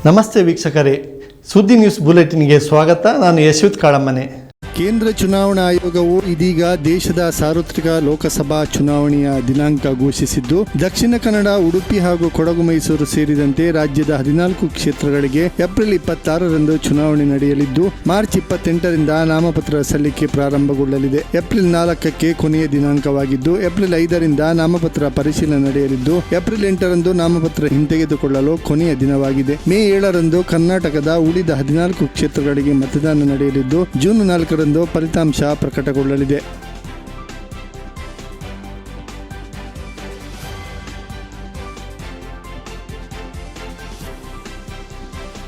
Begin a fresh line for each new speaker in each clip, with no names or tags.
ನಮಸ್ತೆ ವೀಕ್ಷಕರೇ, ಸುದ್ದಿ ನ್ಯೂಸ್ ಬುಲೆಟಿನ್ಗೆ ಸ್ವಾಗತ. ನಾನು ಯಶವಂತ್ ಕಾಳಮ್ಮನೆ.
ಕೇಂದ್ರ ಚುನಾವಣಾ ಆಯೋಗವು ಇದೀಗ ದೇಶದ ಸಾರ್ವತ್ರಿಕ ಲೋಕಸಭಾ ಚುನಾವಣೆಯ ದಿನಾಂಕ ಘೋಷಿಸಿದ್ದು, ದಕ್ಷಿಣ ಕನ್ನಡ, ಉಡುಪಿ ಹಾಗೂ ಕೊಡಗು ಮೈಸೂರು ಸೇರಿದಂತೆ ರಾಜ್ಯದ 14 ಕ್ಷೇತ್ರಗಳಿಗೆ ಏಪ್ರಿಲ್ 26ರಂದು ಚುನಾವಣೆ ನಡೆಯಲಿದ್ದು, ಮಾರ್ಚ್ 28ರಿಂದ ನಾಮಪತ್ರ ಸಲ್ಲಿಕೆ ಪ್ರಾರಂಭಗೊಳ್ಳಲಿದೆ. ಏಪ್ರಿಲ್ 4ಕ್ಕೆ ಕೊನೆಯ ದಿನಾಂಕವಾಗಿದ್ದು, ಏಪ್ರಿಲ್ 5ರಿಂದ ನಾಮಪತ್ರ ಪರಿಶೀಲನೆ ನಡೆಯಲಿದ್ದು, ಏಪ್ರಿಲ್ 8ರಂದು ನಾಮಪತ್ರ ಹಿಂತೆಗೆದುಕೊಳ್ಳಲು ಕೊನೆಯ ದಿನವಾಗಿದೆ. ಮೇ 7ರಂದು ಕರ್ನಾಟಕದ ಉಳಿದ 14 ಕ್ಷೇತ್ರಗಳಿಗೆ ಮತದಾನ ನಡೆಯಲಿದ್ದು, ಜೂನ್ 4ರಂದು ಫಲಿತಾಂಶ ಪ್ರಕಟಗೊಳ್ಳಲಿದೆ.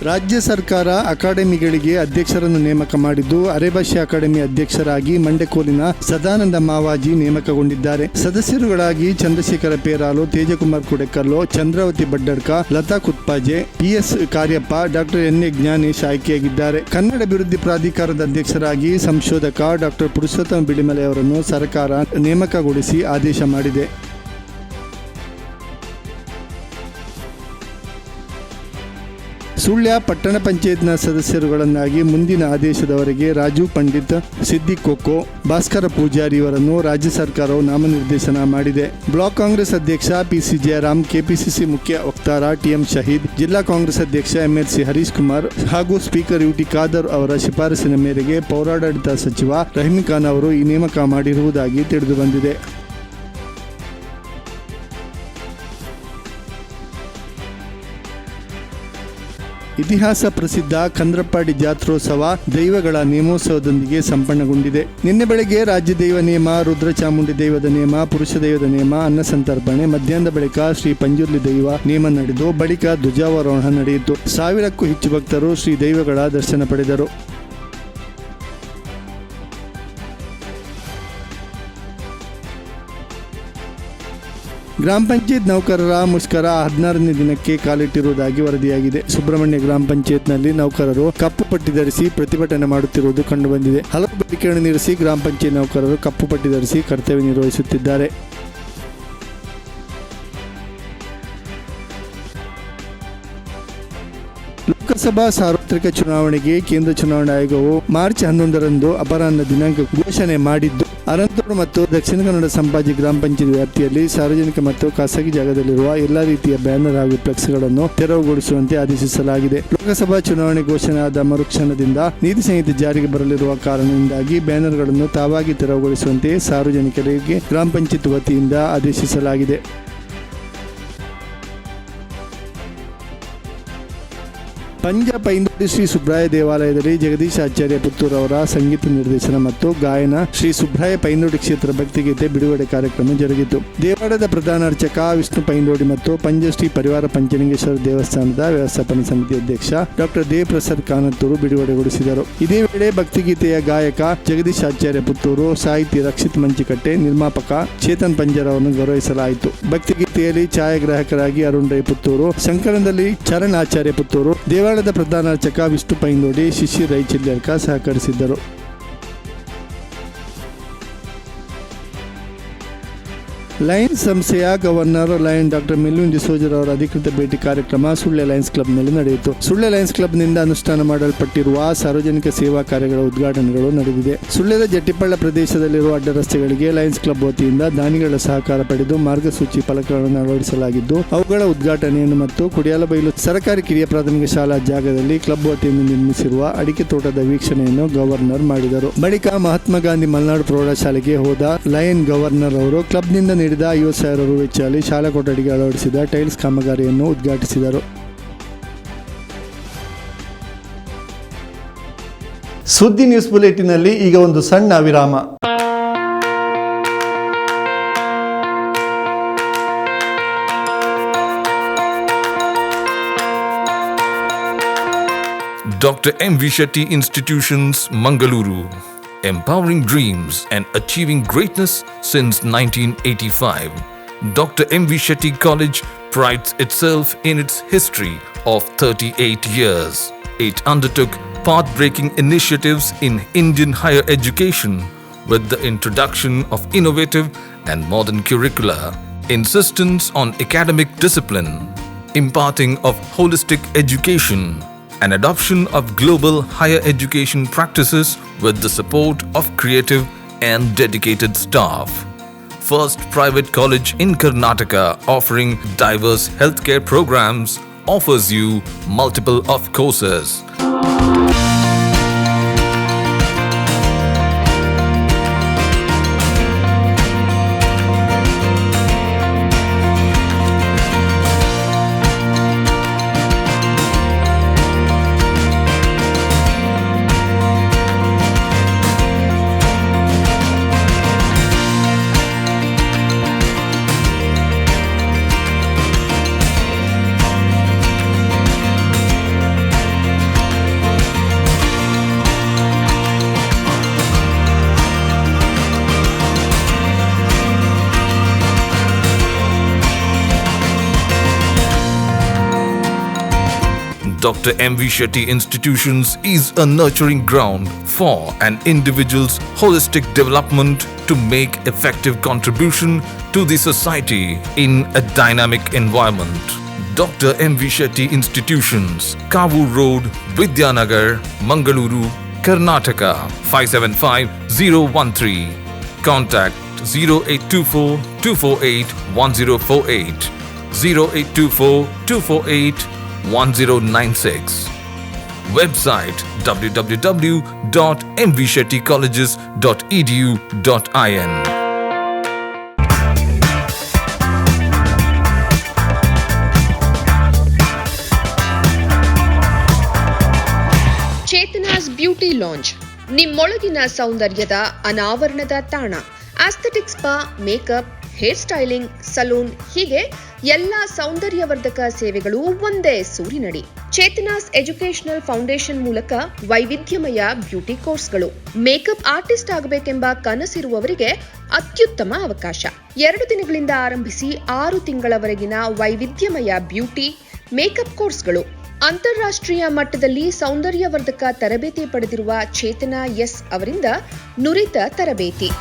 ರಾಜ್ಯ ಸರ್ಕಾರ ಅಕಾಡೆಮಿಗಳಿಗೆ ಅಧ್ಯಕ್ಷರನ್ನು ನೇಮಕ ಮಾಡಿದ್ದು, ಅರೆಭಾಷೆ ಅಕಾಡೆಮಿ ಅಧ್ಯಕ್ಷರಾಗಿ ಮಂಡೆಕೋಲಿನ ಸದಾನಂದ ಮಾವಾಜಿ ನೇಮಕಗೊಂಡಿದ್ದಾರೆ. ಸದಸ್ಯರುಗಳಾಗಿ ಚಂದ್ರಶೇಖರ ಪೇರಾಲು, ತೇಜಕುಮಾರ್ ಕುಡೆಕಲ್ಲು, ಚಂದ್ರಾವತಿ ಬಡ್ಡಡ್ಕ, ಲತಾ ಕುತ್ಪಾಜೆ, PS ಕಾರ್ಯಪ್ಪ, ಡಾ NA ಜ್ಞಾನೇಶ್ ಆಯ್ಕೆಯಾಗಿದ್ದಾರೆ. ಕನ್ನಡ ಅಭಿವೃದ್ಧಿ ಪ್ರಾಧಿಕಾರದ ಅಧ್ಯಕ್ಷರಾಗಿ ಸಂಶೋಧಕ ಡಾ ಪುರುಷೋತ್ತಮ ಬಿಳಿಮಲೆ ಅವರನ್ನು ಸರ್ಕಾರ ನೇಮಕಗೊಳಿಸಿ ಆದೇಶ ಮಾಡಿದೆ. ಸುಳ್ಯ ಪಟ್ಟಣ ಪಂಚಾಯತ್ನ ಸದಸ್ಯರುಗಳನ್ನಾಗಿ ಮುಂದಿನ ಆದೇಶದವರೆಗೆ ರಾಜು ಪಂಡಿತ್, ಸಿದ್ದಿಕ್ ಕೊಕ್ಕೋ, ಭಾಸ್ಕರ ಪೂಜಾರಿ ಅವರನ್ನು ರಾಜ್ಯ ಸರ್ಕಾರವು ನಾಮನಿರ್ದೇಶನ ಮಾಡಿದೆ. ಬ್ಲಾಕ್ ಕಾಂಗ್ರೆಸ್ ಅಧ್ಯಕ್ಷ PC ಜಯರಾಮ್, KPCC ಮುಖ್ಯ ವಕ್ತಾರ TM ಶಹೀದ್, ಜಿಲ್ಲಾ ಕಾಂಗ್ರೆಸ್ ಅಧ್ಯಕ್ಷ MLC ಹರೀಶ್ ಕುಮಾರ್ ಹಾಗೂ ಸ್ಪೀಕರ್ UT ಖಾದರ್ ಅವರ ಶಿಫಾರಸಿನ ಮೇರೆಗೆ ಪೌರಾಡಳಿತ ಸಚಿವ ರಹೀಂ ಖಾನ್ ಅವರು ಈ ನೇಮಕ ಮಾಡಿರುವುದಾಗಿ ತಿಳಿದುಬಂದಿದೆ. ಇತಿಹಾಸ ಪ್ರಸಿದ್ಧ ಕಂದ್ರಪ್ಪಾಡಿ ಜಾತ್ರೋತ್ಸವ ದೈವಗಳ ನೇಮೋತ್ಸವದೊಂದಿಗೆ ಸಂಪನ್ನಗೊಂಡಿದೆ. ನಿನ್ನೆ ಬೆಳಗ್ಗೆ ರಾಜ್ಯ ದೈವ ನೇಮ, ರುದ್ರಚಾಮುಂಡಿ ದೈವದ ನೇಮ, ಪುರುಷ ದೈವದ ನೇಮ, ಅನ್ನಸಂತರ್ಪಣೆ, ಮಧ್ಯಾಹ್ನದ ಬಳಿಕ ಶ್ರೀ ಪಂಜುರ್ಲಿ ದೈವ ನೇಮ ನಡೆದು ಬಳಿಕ ಧ್ವಜಾರೋಹಣ ನಡೆಯಿತು. 1000ಕ್ಕೂ ಹೆಚ್ಚು ಭಕ್ತರು ಶ್ರೀ ದೈವಗಳ ದರ್ಶನ ಪಡೆದರು. ಗ್ರಾಮ ಪಂಚಾಯತ್ ನೌಕರರ ಮುಷ್ಕರ 16ನೇ ದಿನಕ್ಕೆ ಕಾಲಿಟ್ಟಿರುವುದಾಗಿ ವರದಿಯಾಗಿದೆ. ಸುಬ್ರಹ್ಮಣ್ಯ ಗ್ರಾಮ ಪಂಚಾಯತ್ನಲ್ಲಿ ನೌಕರರು ಕಪ್ಪು ಪಟ್ಟಿ ಧರಿಸಿ ಪ್ರತಿಭಟನೆ ಮಾಡುತ್ತಿರುವುದು ಕಂಡುಬಂದಿದೆ. ಹಲವು ಬೇಡಿಕೆಗಳನ್ನು ನೀಡಿಸಿ ಗ್ರಾಮ ಪಂಚಾಯತ್ ನೌಕರರು ಕಪ್ಪು ಪಟ್ಟಿ ಧರಿಸಿ ಕರ್ತವ್ಯ ನಿರ್ವಹಿಸುತ್ತಿದ್ದಾರೆ. ಲೋಕಸಭಾ ಸಾರ್ವತ್ರಿಕ ಚುನಾವಣೆಗೆ ಕೇಂದ್ರ ಚುನಾವಣಾ ಆಯೋಗವು ಮಾರ್ಚ್ 11ರಂದು ಅಪರಾಹ್ನ ದಿನಾಂಕ ಘೋಷಣೆ ಮಾಡಿದ್ದು, ಅರಂತೂರು ಮತ್ತು ದಕ್ಷಿಣ ಕನ್ನಡ ಸಂಪಾಜಿ ಗ್ರಾಮ ಪಂಚಾಯತ್ ವ್ಯಾಪ್ತಿಯಲ್ಲಿ ಸಾರ್ವಜನಿಕ ಮತ್ತು ಖಾಸಗಿ ಜಾಗದಲ್ಲಿರುವ ಎಲ್ಲಾ ರೀತಿಯ ಬ್ಯಾನರ್ ಹಾಗೂ ಫ್ಲೆಕ್ಸ್ಗಳನ್ನು ತೆರವುಗೊಳಿಸುವಂತೆ ಆದೇಶಿಸಲಾಗಿದೆ. ಲೋಕಸಭಾ ಚುನಾವಣೆ ಘೋಷಣೆ ಆದ ಮರುಕ್ಷಣದಿಂದ ನೀತಿ ಸಂಹಿತೆ ಜಾರಿಗೆ ಬರಲಿರುವ ಕಾರಣದಿಂದಾಗಿ ಬ್ಯಾನರ್ಗಳನ್ನು ತಾವಾಗಿ ತೆರವುಗೊಳಿಸುವಂತೆ ಸಾರ್ವಜನಿಕರಿಗೆ ಗ್ರಾಮ ಪಂಚಾಯತ್ ವತಿಯಿಂದ ಆದೇಶಿಸಲಾಗಿದೆ. ಪಂಜ ಪೈಂದೋಡಿ ಶ್ರೀ ಸುಬ್ರಾಯ ದೇವಾಲಯದಲ್ಲಿ ಜಗದೀಶ್ ಆಚಾರ್ಯ ಪುತ್ತೂರು ಅವರ ಸಂಗೀತ ನಿರ್ದೇಶನ ಮತ್ತು ಗಾಯನ ಶ್ರೀ ಸುಬ್ರಾಯ ಪೈಂದೋಡಿ ಕ್ಷೇತ್ರ ಭಕ್ತಿಗೀತೆ ಬಿಡುಗಡೆ ಕಾರ್ಯಕ್ರಮ ಜರುಗಿತು. ದೇವಾಲಯದ ಪ್ರಧಾನ ಅರ್ಚಕ ವಿಷ್ಣು ಪೈಂದೋಡಿ ಮತ್ತು ಪಂಜ ಶ್ರೀ ಪರಿವಾರ ಪಂಚಲಿಂಗೇಶ್ವರ ದೇವಸ್ಥಾನದ ವ್ಯವಸ್ಥಾಪನಾ ಸಮಿತಿ ಅಧ್ಯಕ್ಷ ಡಾ ದೇವಪ್ರಸಾದ್ ಕಾನತ್ತೂರು ಬಿಡುಗಡೆಗೊಳಿಸಿದರು. ಇದೇ ವೇಳೆ ಭಕ್ತಿಗೀತೆಯ ಗಾಯಕ ಜಗದೀಶ್ ಆಚಾರ್ಯ ಪುತ್ತೂರು, ಸಾಹಿತಿ ರಕ್ಷಿತ್ ಮಂಚಿಕಟ್ಟೆ, ನಿರ್ಮಾಪಕ ಚೇತನ್ ಪಂಜರ್ ಅವರನ್ನು ಗೌರವಿಸಲಾಯಿತು. ಭಕ್ತಿಗೀತೆಯಲ್ಲಿ ಛಾಯಾಗ್ರಾಹಕರಾಗಿ ಅರುಣ್ ರೈ ಪುತ್ತೂರು, ಸಂಕಲನದಲ್ಲಿ ಚರಣ್ ಆಚಾರ್ಯ ಪುತ್ತೂರು, ದೇವಾಲಯದ ಪ್ರಧಾನ ಅರ್ಚಕ ವಿಷ್ಣು ಪೈಂದೋಡಿ, ಶಿಶಿರ್ ರೈ ಚಿಲ್ಯರ್ಕ ಸಹಕರಿಸಿದ್ದರು. ಲಯನ್ಸ್ ಸಂಸ್ಥೆಯ ಗವರ್ನರ್ ಲಯನ್ ಡಾ ಮೆಲ್ವಿನ್ ಡಿಸೋಜರ್ ಅವರ ಅಧಿಕೃತ ಭೇಟಿ ಕಾರ್ಯಕ್ರಮ ಸುಳ್ಯ ಲಯನ್ಸ್ ಕ್ಲಬ್ನಲ್ಲಿ ನಡೆಯಿತು. ಸುಳ್ಯ ಲಯನ್ಸ್ ಕ್ಲಬ್ನಿಂದ ಅನುಷ್ಠಾನ ಮಾಡಲ್ಪಟ್ಟಿರುವ ಸಾರ್ವಜನಿಕ ಸೇವಾ ಕಾರ್ಯಗಳ ಉದ್ಘಾಟನೆಗಳು ನಡೆದಿದೆ. ಸುಳ್ಯದ ಜಟ್ಟಿಪಳ್ಳ ಪ್ರದೇಶದಲ್ಲಿರುವ ಅಡ್ಡ ರಸ್ತೆಗಳಿಗೆ ಲಯನ್ಸ್ ಕ್ಲಬ್ ವತಿಯಿಂದ ದಾನಿಗಳ ಸಹಕಾರ ಪಡೆದು ಮಾರ್ಗಸೂಚಿ ಫಲಕಗಳನ್ನು ಅಳವಡಿಸಲಾಗಿದ್ದು, ಅವುಗಳ ಉದ್ಘಾಟನೆಯನ್ನು ಮತ್ತು ಕುಡಿಯಾಲಬೈಲು ಸರ್ಕಾರಿ ಕಿರಿಯ ಪ್ರಾಥಮಿಕ ಶಾಲಾ ಜಾಗದಲ್ಲಿ ಕ್ಲಬ್ ವತಿಯಿಂದ ನಿರ್ಮಿಸಿರುವ ಅಡಿಕೆ ತೋಟದ ವೀಕ್ಷಣೆಯನ್ನು ಗವರ್ನರ್ ಮಾಡಿದರು. ಬಳಿಕ ಮಹಾತ್ಮ ಗಾಂಧಿ ಮಲೆನಾಡು ಪ್ರೌಢಶಾಲೆಗೆ ಹೋದ ಲಯನ್ ಗವರ್ನರ್ ಅವರು ಕ್ಲಬ್ನಿಂದ ನೀಡಿದ 50,000 ರು ವೆಚ್ಚದಲ್ಲಿ ಶಾಲಾ ಕೊಠಡಿಗೆ ಅಳವಡಿಸಿದ ಟೈಲ್ಸ್ ಕಾಮಗಾರಿಯನ್ನು ಉದ್ಘಾಟಿಸಿದರು.
ಸುದ್ದಿ ನ್ಯೂಸ್ ಬುಲೆಟಿನಲ್ಲಿ ಈಗ ಒಂದು ಸಣ್ಣ ವಿರಾಮ.
Dr. M.V. Shetty Institutions, Mangaluru. Empowering dreams and achieving greatness since 1985. Dr. M.V. Shetty College prides itself in its history of 38 years. It undertook path-breaking initiatives in Indian higher education with the introduction of innovative and modern curricula, insistence on academic discipline, imparting of holistic education, and adoption of global higher education practices with the support of creative and dedicated staff. First private college in Karnataka offering diverse healthcare programs offers you multiple of courses. Dr. M.V. Shetty Institutions is a nurturing ground for an individual's holistic development to make effective contribution to the society in a dynamic environment. Dr. M.V. Shetty Institutions, Kavur Road, Vidyanagar, Mangaluru, Karnataka 575013. Contact 0824 248 1048 0824 248 1096. Website www.mvshettycolleges.edu.in.
Chetana's beauty lounge, ನಿಮ್ಮೊಳಗಿನ ಸೌಂದರ್ಯದ ಅನಾವರಣದ ತಾಣ. Aesthetic spa, makeup, hair styling, salon ಹೀಗೆ ಎಲ್ಲ ಸೌಂದರ್ಯವರ್ಧಕ ಸೇವೆಗಳು ಒಂದೇ ಸೂರಿನಡಿ. Chetana's educational foundation ಮೂಲಕ ವೈವಿಧ್ಯಮಯ ಬ್ಯೂಟಿ ಕೋರ್ಸ್ಗಳು. ಮೇಕಪ್ ಆರ್ಟಿಸ್ಟ್ ಆಗಬೇಕೆಂಬ ಕನಸಿರುವವರಿಗೆ ಅತ್ಯುತ್ತಮ ಅವಕಾಶ. 2 ದಿನಗಳಿಂದ ಆರಂಭಿಸಿ 6 ತಿಂಗಳವರೆಗಿನ ವೈವಿಧ್ಯಮಯ ಬ್ಯೂಟಿ, ಮೇಕಪ್ ಕೋರ್ಸ್ಗಳು. ಅಂತಾರಾಷ್ಟ್ರೀಯ ಮಟ್ಟದಲ್ಲಿ ಸೌಂದರ್ಯವರ್ಧಕ ತರಬೇತಿ ಪಡೆದಿರುವ ಚೇತನಾ ಎಸ್ ಅವರಿಂದ ನುರಿತ ತರಬೇತಿ.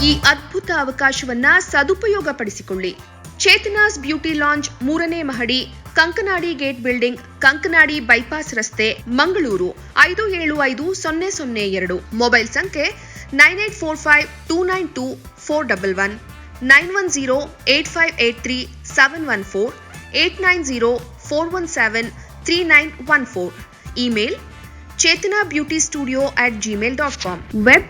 ಈ ಅದ್ಭುತ ಅವಕಾಶವನ್ನ ಸದುಪಯೋಗಪಡಿಸಿಕೊಳ್ಳಿ. ಚೇತನಾಸ್ ಬ್ಯೂಟಿ ಲಾಂಜ್ 3ನೇ ಮಹಡಿ, Kankanadi gate building, Kankanadi bypass ರಸ್ತೆ, ಮಂಗಳೂರು 575002. ಮೊಬೈಲ್ ಸಂಖ್ಯೆ 9845292411, 9108583714, 8904173914. Email chetanabeautystudio@gmail.com. Web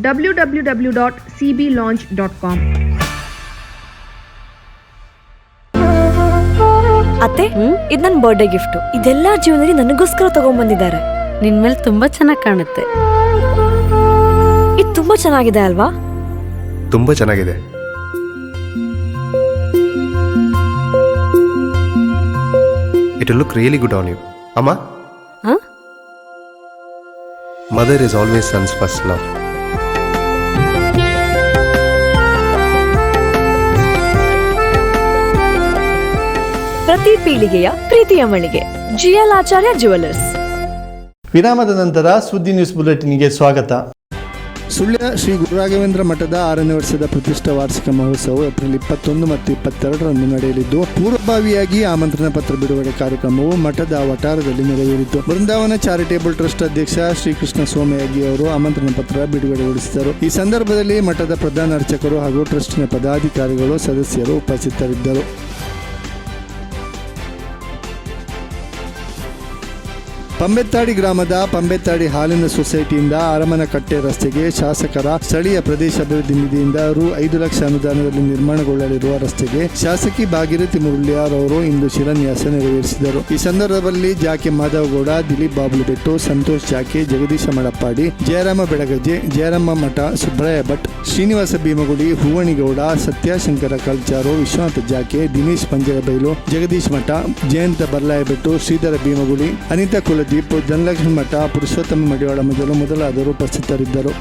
www.cblaunch.com.
ಅತ್ತೆ, ಇದು ನನ್ನ ಬರ್ಡೇ ಗಿಫ್ಟ್. ಇದೆಲ್ಲ ಜೀವನದಲ್ಲಿ ನನಗೋಸ್ಕರ ತಗೊಂಡ್ಬಂದಿದ್ದಾರೆ.
ನಿನ್ ಮೇಲೆ ತುಂಬಾ ಚೆನ್ನಾಗಿ ಕಾಣುತ್ತೆ.
ಇದು ತುಂಬಾ ಚೆನ್ನಾಗಿದೆ ಅಲ್ವಾ?
ತುಂಬಾ ಚೆನ್ನಾಗಿದೆ. It will look really good on you. Amma?
Huh?
Mother is always son's first love.
ಪ್ರತಿ ಪೀಳಿಗೆಯ ಪ್ರೀತಿಯ ಮಳಿಗೆ, GL ಆಚಾರ್ಯ ಜುವೆಲ್ಲರ್ಸ್.
ವಿರಾಮದ ನಂತರ ಸುದ್ದಿ ನ್ಯೂಸ್ ಬುಲೆಟಿನ್ಗೆ ಸ್ವಾಗತ.
ಸುಳ್ಯ ಶ್ರೀ ಗುರುರಾಘವೇಂದ್ರ ಮಠದ 6ನೇ ವರ್ಷದ ಪ್ರತಿಷ್ಠಾ ವಾರ್ಷಿಕ ಮಹೋತ್ಸವ ಏಪ್ರಿಲ್ 21 ಮತ್ತು 22ರಂದು ನಡೆಯಲಿದ್ದು, ಪೂರ್ವಭಾವಿಯಾಗಿ ಆಮಂತ್ರಣ ಪತ್ರ ಬಿಡುಗಡೆ ಕಾರ್ಯಕ್ರಮವು ಮಠದ ವಠಾರದಲ್ಲಿ ನಡೆಯಲಿದ್ದು, ಬೃಂದಾವನ ಚಾರಿಟೇಬಲ್ ಟ್ರಸ್ಟ್ ಅಧ್ಯಕ್ಷ ಶ್ರೀಕೃಷ್ಣ ಸೋಮಯಾಗಿ ಅವರು ಆಮಂತ್ರಣ ಪತ್ರ ಬಿಡುಗಡೆಗೊಳಿಸಿದರು. ಈ ಸಂದರ್ಭದಲ್ಲಿ ಮಠದ ಪ್ರಧಾನ ಅರ್ಚಕರು ಹಾಗೂ ಟ್ರಸ್ಟಿನ ಪದಾಧಿಕಾರಿಗಳು, ಸದಸ್ಯರು ಉಪಸ್ಥಿತರಿದ್ದರು. ಪಂಬೆತ್ತಾಡಿ ಗ್ರಾಮದ ಪಂಬೆತ್ತಾಡಿ ಹಾಲಿನ ಸೊಸೈಟಿಯಿಂದ ಅರಮನಕಟ್ಟೆ ರಸ್ತೆಗೆ ಶಾಸಕರ ಸ್ಥಳೀಯ ಪ್ರದೇಶ ಅಭಿವೃದ್ಧಿ ನಿಧಿಯಿಂದ ರು 5 ಲಕ್ಷ ಅನುದಾನದಲ್ಲಿ ನಿರ್ಮಾಣಗೊಳ್ಳಲಿರುವ ರಸ್ತೆಗೆ ಶಾಸಕಿ ಭಾಗೀರಥಿ ಮುರುಳಿಯಾರ್ ಅವರು ಇಂದು ಶಿಲಾನ್ಯಾಸ ನೆರವೇರಿಸಿದರು. ಈ ಸಂದರ್ಭದಲ್ಲಿ ಜಾಕೆ ಮಾಧವಗೌಡ, ದಿಲೀಪ್ ಬಾಬುಲಬೆಟ್ಟು, ಸಂತೋಷ್ ಜಾಕೆ, ಜಗದೀಶ ಮಳಪ್ಪಾಡಿ, ಜಯರಾಮ ಬೆಳಗಜೆ, ಜಯರಾಮ ಮಠ, ಸುಬ್ರಾಯ ಭಟ್, ಶ್ರೀನಿವಾಸ ಭೀಮಗುಡಿ, ಹೂವಣಿಗೌಡ, ಸತ್ಯಶಂಕರ ಕಲ್ಚಾರು, ವಿಶ್ವನಾಥ ಜಾಕೆ, ದಿನೇಶ್ ಪಂಜರಬೈಲು, ಜಗದೀಶ್ ಮಠ, ಜಯಂತ ಬರ್ಲಾಯಬೆಟ್ಟು, ಶ್ರೀಧರ ಭೀಮಗುಡಿ, ಅನಿತಾ ಕುಲದೀಪ್, ಧನಲಕ್ಷ್ಮಿ ಮಠ, ಪುರುಷೋತ್ತಮ ಮಡಿವಾಳ ಮೊದಲಾದವರು ಉಪಸ್ಥಿತರಿದ್ದರು.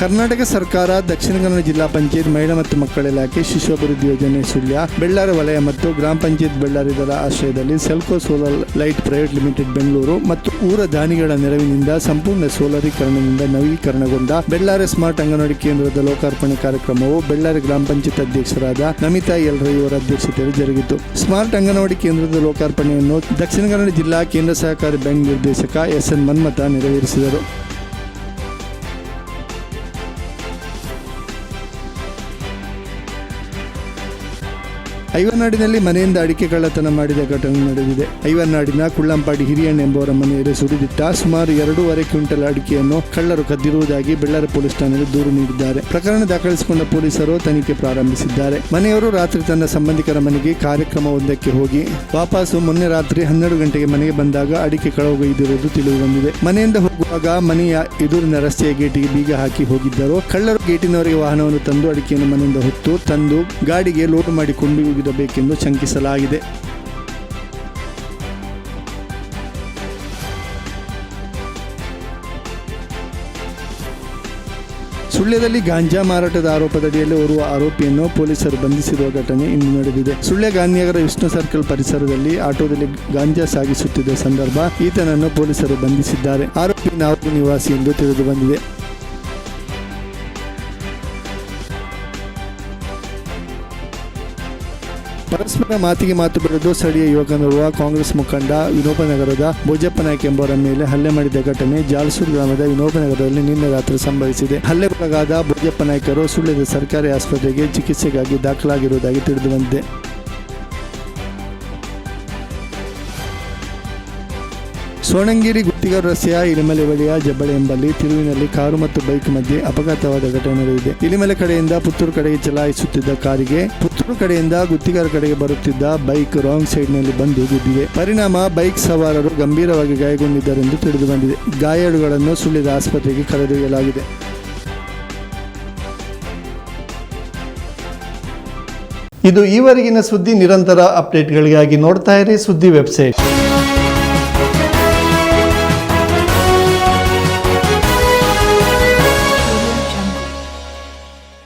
ಕರ್ನಾಟಕ ಸರ್ಕಾರ ದಕ್ಷಿಣ ಕನ್ನಡ ಜಿಲ್ಲಾ ಪಂಚಾಯತ್ ಮಹಿಳಾ ಮತ್ತು ಮಕ್ಕಳ ಇಲಾಖೆ ಶಿಶು ಅಭಿವೃದ್ಧಿ ಯೋಜನೆ ಸುಳ್ಯ ಬೆಳ್ಳಾರಿ ವಲಯ ಮತ್ತು ಗ್ರಾಮ ಪಂಚಾಯತ್ ಬೆಳ್ಳಾರಿ ಇದರ ಆಶ್ರಯದಲ್ಲಿ Selco solar light private limited Bengaluru ಮತ್ತು ಊರ ದಾನಿಗಳ ನೆರವಿನಿಂದ ಸಂಪೂರ್ಣ ಸೋಲರೀಕರಣದಿಂದ ನವೀಕರಣಗೊಂಡ ಬೆಳ್ಳಾರಿ ಸ್ಮಾರ್ಟ್ ಅಂಗನವಾಡಿ ಕೇಂದ್ರದ ಲೋಕಾರ್ಪಣೆ ಕಾರ್ಯಕ್ರಮವು ಬೆಳ್ಳಾರಿ ಗ್ರಾಮ ಪಂಚಾಯತ್ ಅಧ್ಯಕ್ಷರಾದ ನಮಿತಾ ಎಲ್ ರೈ ಅವರ ಅಧ್ಯಕ್ಷತೆಯಲ್ಲಿ ಜರುಗಿತು. ಸ್ಮಾರ್ಟ್ ಅಂಗನವಾಡಿ ಕೇಂದ್ರದ ಲೋಕಾರ್ಪಣೆಯನ್ನು ದಕ್ಷಿಣ ಕನ್ನಡ ಜಿಲ್ಲಾ ಕೇಂದ್ರ ಸಹಕಾರಿ ಬ್ಯಾಂಕ್ ನಿರ್ದೇಶಕ ಎಸ್.ಎನ್. ಮನ್ಮಥ ನೆರವೇರಿಸಿದರು. ಐವರ್ನಾಡಿನಲ್ಲಿ ಮನೆಯಿಂದ ಅಡಿಕೆ ಕಳ್ಳತನ ಮಾಡಿದ ಘಟನೆ ನಡೆದಿದೆ. ಐವರ್ನಾಡಿನ ಕುಳ್ಳಂಪಾಡಿ ಹಿರಿಯಣ್ಣ ಎಂಬುವರ ಮನೆಯಲ್ಲಿ ಸುರಿದಿಟ್ಟ ಸುಮಾರು 2.5 ಕ್ವಿಂಟಲ್ ಅಡಿಕೆಯನ್ನು ಕಳ್ಳರು ಕದ್ದಿರುವುದಾಗಿ ಬೆಳ್ಳಾರಿ ಪೊಲೀಸ್ ಠಾಣೆಯಲ್ಲಿ ದೂರು ನೀಡಿದ್ದಾರೆ. ಪ್ರಕರಣ ದಾಖಲಿಸಿಕೊಂಡ ಪೊಲೀಸರು ತನಿಖೆ ಪ್ರಾರಂಭಿಸಿದ್ದಾರೆ. ಮನೆಯವರು ರಾತ್ರಿ ತನ್ನ ಸಂಬಂಧಿಕರ ಮನೆಗೆ ಕಾರ್ಯಕ್ರಮವೊಂದಕ್ಕೆ ಹೋಗಿ ವಾಪಸ್ಸು ಮೊನ್ನೆ ರಾತ್ರಿ 12 ಗಂಟೆಗೆ ಮನೆಗೆ ಬಂದಾಗ ಅಡಿಕೆ ಕಳವೊಯ್ದಿರುವುದು ತಿಳಿದು ಬಂದಿದೆ. ಮನೆಯಿಂದ ಹೋಗುವಾಗ ಮನೆಯ ಎದುರಿನ ರಸ್ತೆಯ ಗೇಟಿಗೆ ಬೀಗ ಹಾಕಿ ಹೋಗಿದ್ದರು. ಕಳ್ಳರು ಗೇಟಿನವರಿಗೆ ವಾಹನವನ್ನು ತಂದು ಅಡಿಕೆಯನ್ನು ಮನೆಯಿಂದ ಹೊತ್ತು ತಂದು ಗಾಡಿಗೆ ಲೋಡ್ ಮಾಡಿಕೊಂಡು ಬೇಕೆಂದು ಶಂಕಿಸಲಾಗಿದೆ. ಸುಳ್ಯದಲ್ಲಿ ಗಾಂಜಾ ಮಾರಾಟದ ಆರೋಪದಡಿಯಲ್ಲಿ ಓರ್ವ ಆರೋಪಿಯನ್ನು ಪೊಲೀಸರು ಬಂಧಿಸಿರುವ ಘಟನೆ ಇಂದು ನಡೆದಿದೆ. ಸುಳ್ಯ ಗಾಂಧಿನಗರ ವಿಷ್ಣು ಸರ್ಕಲ್ ಪರಿಸರದಲ್ಲಿ ಆಟೋದಲ್ಲಿ ಗಾಂಜಾ ಸಾಗಿಸುತ್ತಿದ್ದ ಸಂದರ್ಭ ಈತನನ್ನು ಪೊಲೀಸರು ಬಂಧಿಸಿದ್ದಾರೆ. ಆರೋಪಿ ನಾಲ್ಕು ನಿವಾಸಿ ಎಂದು ತಿಳಿದು ಬಂದಿದೆ. ಪರಸ್ಪರ ಮಾತಿಗೆ ಮಾತು ಬೆಳೆದು ಸ್ಥಳೀಯ ಯುವಕನೋರ್ವ ಕಾಂಗ್ರೆಸ್ ಮುಖಂಡ ವಿನೋಬನಗರದ ಭೋಜಪ್ಪನಾಯ್ಕ ಎಂಬುವರ ಮೇಲೆ ಹಲ್ಲೆ ಮಾಡಿದ ಘಟನೆ ಜಾಲಸೂರು ಗ್ರಾಮದ ವಿನೋಬನಗರದಲ್ಲಿ ನಿನ್ನೆ ರಾತ್ರಿ ಸಂಭವಿಸಿದೆ. ಹಲ್ಲೆಗೊಳಗಾದ ಭೋಜಪ್ಪನಾಯ್ಕರು ಸುಳ್ಯದ ಸರ್ಕಾರಿ ಆಸ್ಪತ್ರೆಗೆ ಚಿಕಿತ್ಸೆಗಾಗಿ ದಾಖಲಾಗಿರುವುದಾಗಿ ತಿಳಿದು ಬಂದಿದೆ. ಸೋಣಂಗೇರಿ ಗುತ್ತಿಗಾರ ರಸ್ತೆಯ ಇಲಿಮಲೆ ಬಳಿಯ ಜಬ್ಬಳೆ ಎಂಬಲ್ಲಿ ತಿರುವಿನಲ್ಲಿ ಕಾರು ಮತ್ತು ಬೈಕ್ ಮಧ್ಯೆ ಅಪಘಾತವಾದ ಘಟನೆ ನಡೆದಿದೆ. ಇಲಿಮಲೆ ಕಡೆಯಿಂದ ಪುತ್ತೂರು ಕಡೆಗೆ ಚಲಾಯಿಸುತ್ತಿದ್ದ ಕಾರಿಗೆ ಪುತ್ತೂರು ಕಡೆಯಿಂದ ಗುತ್ತಿಗಾರ ಕಡೆಗೆ ಬರುತ್ತಿದ್ದ ಬೈಕ್ ರಾಂಗ್ ಸೈಡ್ನಲ್ಲಿ ಬಂದು ಗುದ್ದಿದೆ. ಪರಿಣಾಮ ಬೈಕ್ ಸವಾರರು ಗಂಭೀರವಾಗಿ ಗಾಯಗೊಂಡಿದ್ದಾರೆಂದು ತಿಳಿದು ಬಂದಿದೆ. ಗಾಯಾಳುಗಳನ್ನು ಸುಳ್ಯದ ಆಸ್ಪತ್ರೆಗೆ ಕರೆದೊಯ್ಯಲಾಗಿದೆ.
ಇದು ಈವರೆಗಿನ ಸುದ್ದಿ. ನಿರಂತರ ಅಪ್ಡೇಟ್ಗಳಿಗಾಗಿ ನೋಡ್ತಾ ಇರಿ ಸುದ್ದಿ ವೆಬ್ಸೈಟ್.